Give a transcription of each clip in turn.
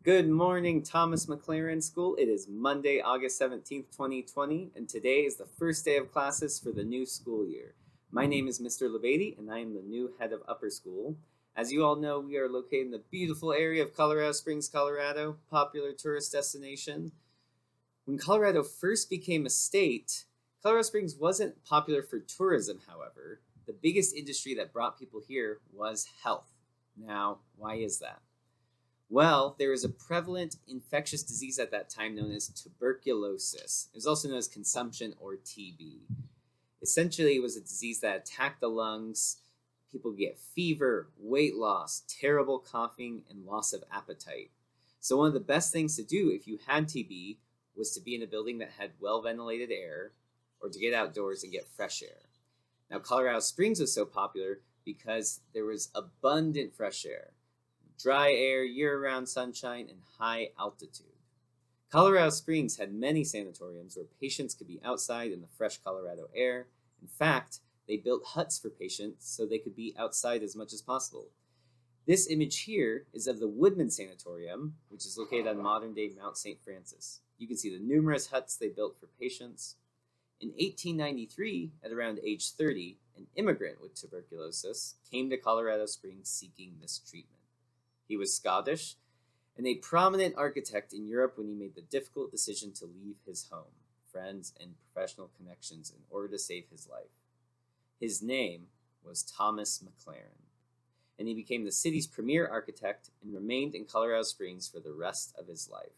Good morning, Thomas MacLaren School. It is Monday, August 17th, 2020, and today is the first day of classes for the new school year. My name is Mr. Labadie, and I am the new head of upper school. As you all know, we are located in the beautiful area of Colorado Springs, Colorado, popular tourist destination. When Colorado first became a state, Colorado Springs wasn't popular for tourism, however. The biggest industry that brought people here was health. Now, why is that? Well, there was a prevalent infectious disease at that time known as tuberculosis. It was also known as consumption or TB. Essentially, it was a disease that attacked the lungs. People get fever, weight loss, terrible coughing, and loss of appetite. So one of the best things to do if you had TB was to be in a building that had well-ventilated air or to get outdoors and get fresh air. Now, Colorado Springs was so popular because there was abundant fresh air. Dry air, year-round sunshine, and high altitude. Colorado Springs had many sanatoriums where patients could be outside in the fresh Colorado air. In fact, they built huts for patients so they could be outside as much as possible. This image here is of the Woodman Sanatorium, which is located on modern-day Mount St. Francis. You can see the numerous huts they built for patients. In 1893, at around age 30, an immigrant with tuberculosis came to Colorado Springs seeking this treatment. He was Scottish and a prominent architect in Europe when he made the difficult decision to leave his home, friends, and professional connections in order to save his life. His name was Thomas MacLaren, and he became the city's premier architect and remained in Colorado Springs for the rest of his life.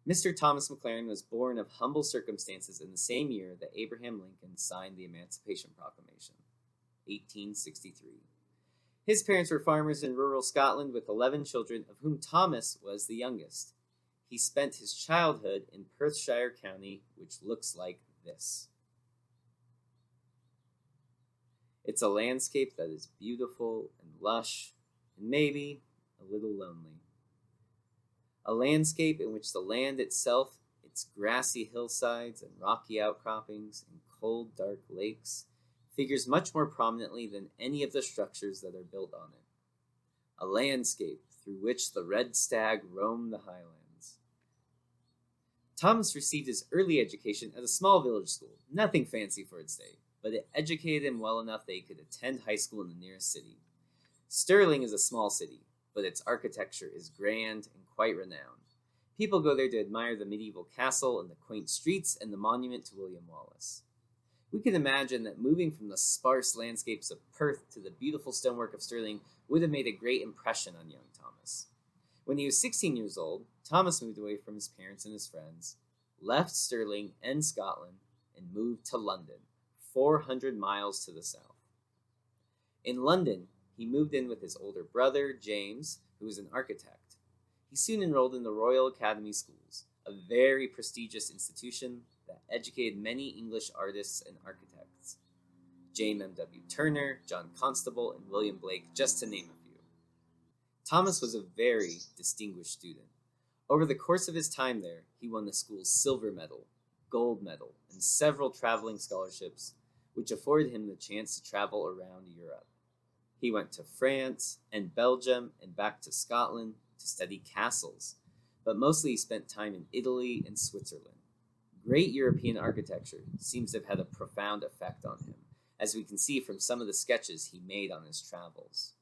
Mr. Thomas MacLaren was born of humble circumstances in the same year that Abraham Lincoln signed the Emancipation Proclamation, 1863. His parents were farmers in rural Scotland with 11 children, of whom Thomas was the youngest. He spent his childhood in Perthshire County, which looks like this. It's a landscape that is beautiful and lush, and maybe a little lonely. A landscape in which the land itself, its grassy hillsides and rocky outcroppings and cold, dark lakes, figures much more prominently than any of the structures that are built on it. A landscape through which the red stag roam the highlands. Thomas received his early education at a small village school, nothing fancy for its day, but it educated him well enough that he could attend high school in the nearest city. Sterling is a small city, but its architecture is grand and quite renowned. People go there to admire the medieval castle and the quaint streets and the monument to William Wallace. We can imagine that moving from the sparse landscapes of Perth to the beautiful stonework of Stirling would have made a great impression on young Thomas. When he was 16 years old, Thomas moved away from his parents and his friends, left Stirling and Scotland, and moved to London, 400 miles to the south. In London, he moved in with his older brother, James, who was an architect. He soon enrolled in the Royal Academy Schools, a very prestigious institution that educated many English artists and architects. James M.W. Turner, John Constable, and William Blake, just to name a few. Thomas was a very distinguished student. Over the course of his time there, he won the school's silver medal, gold medal, and several traveling scholarships, which afforded him the chance to travel around Europe. He went to France and Belgium and back to Scotland to study castles, but mostly he spent time in Italy and Switzerland. Great European architecture seems to have had a profound effect on him, as we can see from some of the sketches he made on his travels.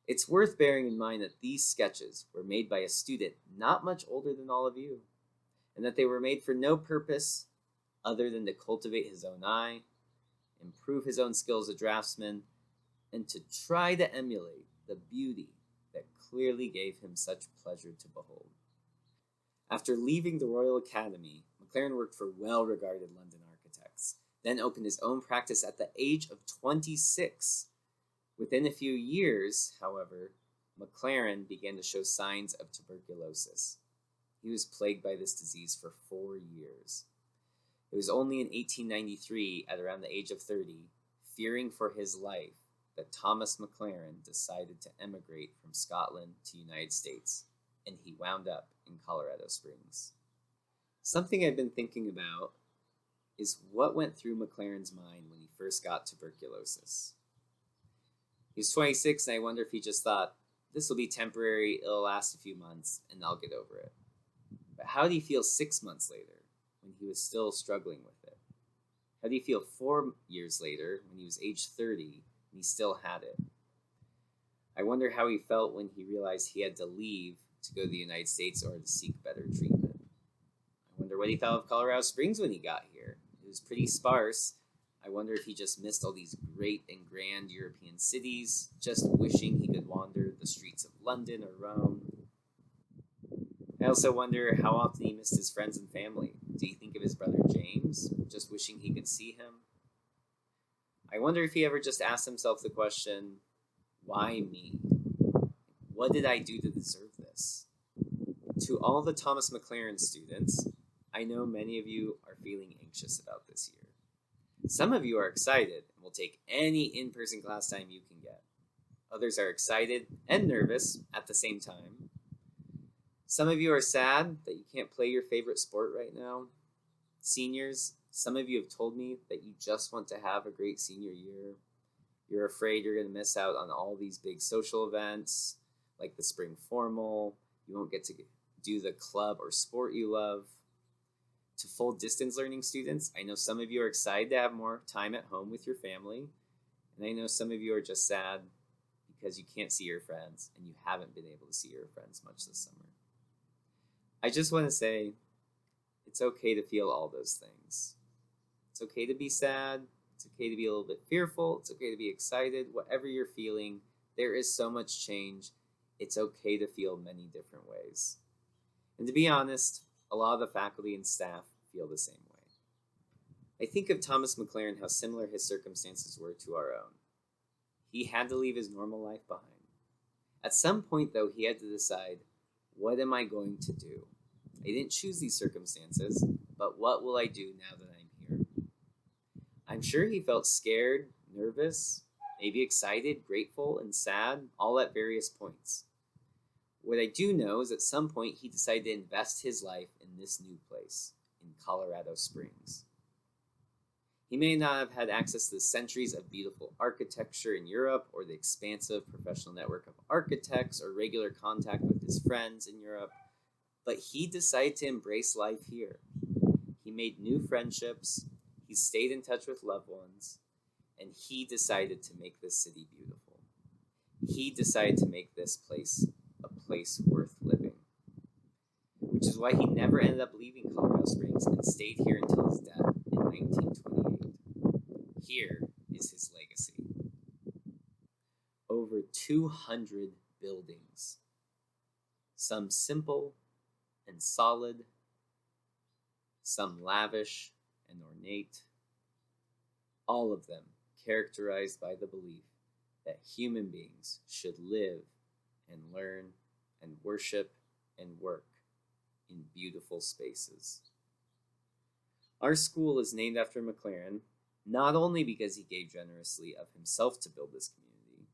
It's worth bearing in mind that these sketches were made by a student not much older than all of you, and that they were made for no purpose other than to cultivate his own eye, improve his own skill as a draftsman, and to try to emulate the beauty that clearly gave him such pleasure to behold. After leaving the Royal Academy, MacLaren worked for well-regarded London architects, then opened his own practice at the age of 26. Within a few years, however, MacLaren began to show signs of tuberculosis. He was plagued by this disease for 4 years. It was only in 1893, at around the age of 30, fearing for his life, that Thomas MacLaren decided to emigrate from Scotland to the United States, and he wound up in Colorado Springs. Something I've been thinking about is what went through MacLaren's mind when he first got tuberculosis. He was 26, and I wonder if he just thought, This will be temporary, it'll last a few months, and I'll get over it. But how did he feel 6 months later when he was still struggling with it? How did he feel 4 years later when he was age 30 and he still had it? I wonder how he felt when he realized he had to leave to go to the United States or to seek better treatment. I wonder what he thought of Colorado Springs when he got here. It was pretty sparse. I wonder if he just missed all these great and grand European cities, just wishing he could wander the streets of London or Rome. I also wonder how often he missed his friends and family. Did he think of his brother James, just wishing he could see him? I wonder if he ever just asked himself the question, why me? What did I do to deserve this? To all the Thomas MacLaren students, I know many of you are feeling anxious about this year. Some of you are excited and will take any in-person class time you can get. Others are excited and nervous at the same time. Some of you are sad that you can't play your favorite sport right now. Seniors, some of you have told me that you just want to have a great senior year. You're afraid you're going to miss out on all these big social events, like the spring formal. You won't get to do the club or sport you love. To full distance learning students, I know some of you are excited to have more time at home with your family, and I know some of you are just sad because you can't see your friends and you haven't been able to see your friends much this summer. I just want to say it's okay to feel all those things. It's okay to be sad. It's okay to be a little bit fearful. It's okay to be excited. Whatever you're feeling, there is so much change. It's okay to feel many different ways. And to be honest, a lot of the faculty and staff feel the same way. I think of Thomas MacLaren, how similar his circumstances were to our own. He had to leave his normal life behind. At some point, though, he had to decide, what am I going to do? I didn't choose these circumstances, but what will I do now that I'm here? I'm sure he felt scared, nervous, maybe excited, grateful, and sad, all at various points. What I do know is at some point he decided to invest his life in this new place, in Colorado Springs. He may not have had access to the centuries of beautiful architecture in Europe or the expansive professional network of architects or regular contact with his friends in Europe, but he decided to embrace life here. He made new friendships, he stayed in touch with loved ones, and he decided to make this city beautiful. He decided to make this place a place worth living, which is why he never ended up leaving Colorado Springs and stayed here until his death in 1928. Here is his legacy. Over 200 buildings, some simple and solid, some lavish and ornate, all of them characterized by the belief that human beings should live and learn and worship and work in beautiful spaces. Our school is named after MacLaren, not only because he gave generously of himself to build this community,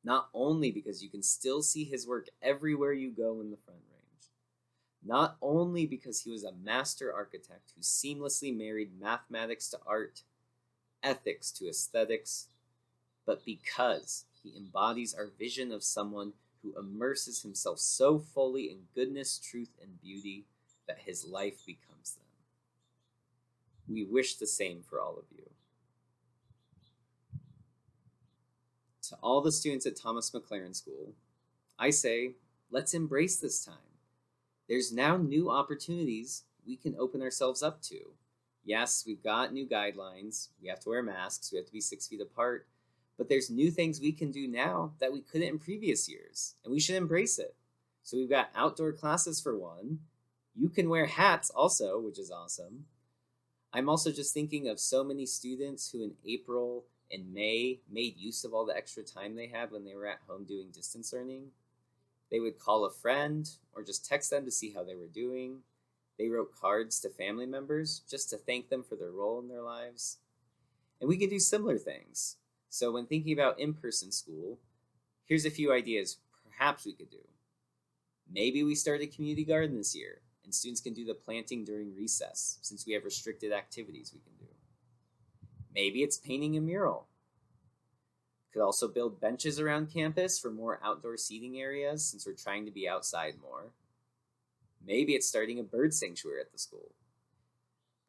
not only because you can still see his work everywhere you go in the Front Range, not only because he was a master architect who seamlessly married mathematics to art, ethics to aesthetics, but because he embodies our vision of someone who immerses himself so fully in goodness, truth, and beauty that his life becomes them. We wish the same for all of you. To all the students at Thomas MacLaren School, I say, let's embrace this time. There's now new opportunities we can open ourselves up to. Yes, we've got new guidelines. We have to wear masks. We have to be 6 feet apart. But there's new things we can do now that we couldn't in previous years, and we should embrace it. So we've got outdoor classes for one. You can wear hats also, which is awesome. I'm also just thinking of so many students who in April and May made use of all the extra time they had when they were at home doing distance learning. They would call a friend or just text them to see how they were doing. They wrote cards to family members just to thank them for their role in their lives. And we can do similar things. So when thinking about in-person school, here's a few ideas perhaps we could do. Maybe we start a community garden this year, and students can do the planting during recess, since we have restricted activities we can do. Maybe it's painting a mural. Could also build benches around campus for more outdoor seating areas since we're trying to be outside more. Maybe it's starting a bird sanctuary at the school.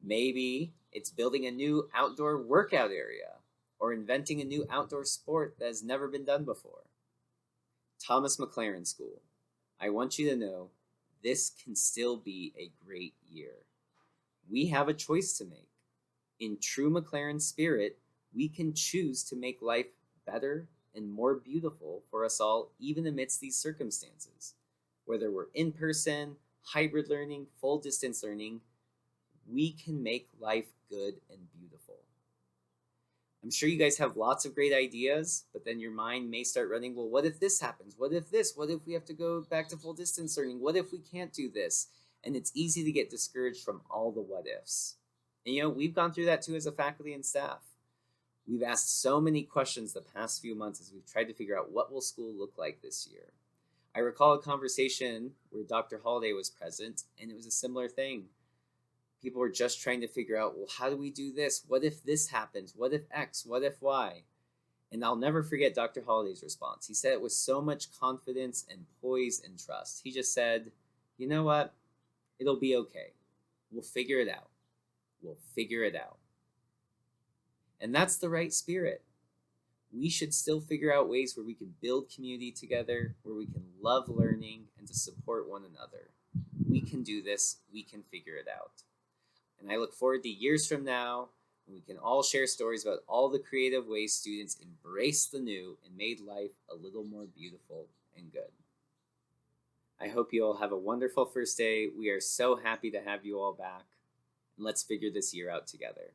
Maybe it's building a new outdoor workout area or inventing a new outdoor sport that has never been done before. Thomas MacLaren School, I want you to know this can still be a great year. We have a choice to make. In true MacLaren spirit, we can choose to make life better and more beautiful for us all, even amidst these circumstances. Whether we're in person, hybrid learning, full distance learning, we can make life good and beautiful. I'm sure you guys have lots of great ideas, but then your mind may start running, well, what if this happens? What if this? What if we have to go back to full distance learning? What if we can't do this? And it's easy to get discouraged from all the what ifs. And we've gone through that too as a faculty and staff. We've asked so many questions the past few months as we've tried to figure out what will school look like this year. I recall a conversation where Dr. Holliday was present, and it was a similar thing. People were just trying to figure out, well, how do we do this? What if this happens? What if X? What if Y? And I'll never forget Dr. Holliday's response. He said it with so much confidence and poise and trust. He just said, you know what? It'll be okay. We'll figure it out. We'll figure it out. And that's the right spirit. We should still figure out ways where we can build community together, where we can love learning and to support one another. We can do this. We can figure it out. And I look forward to years from now when we can all share stories about all the creative ways students embraced the new and made life a little more beautiful and good. I hope you all have a wonderful first day. We are so happy to have you all back. And let's figure this year out together.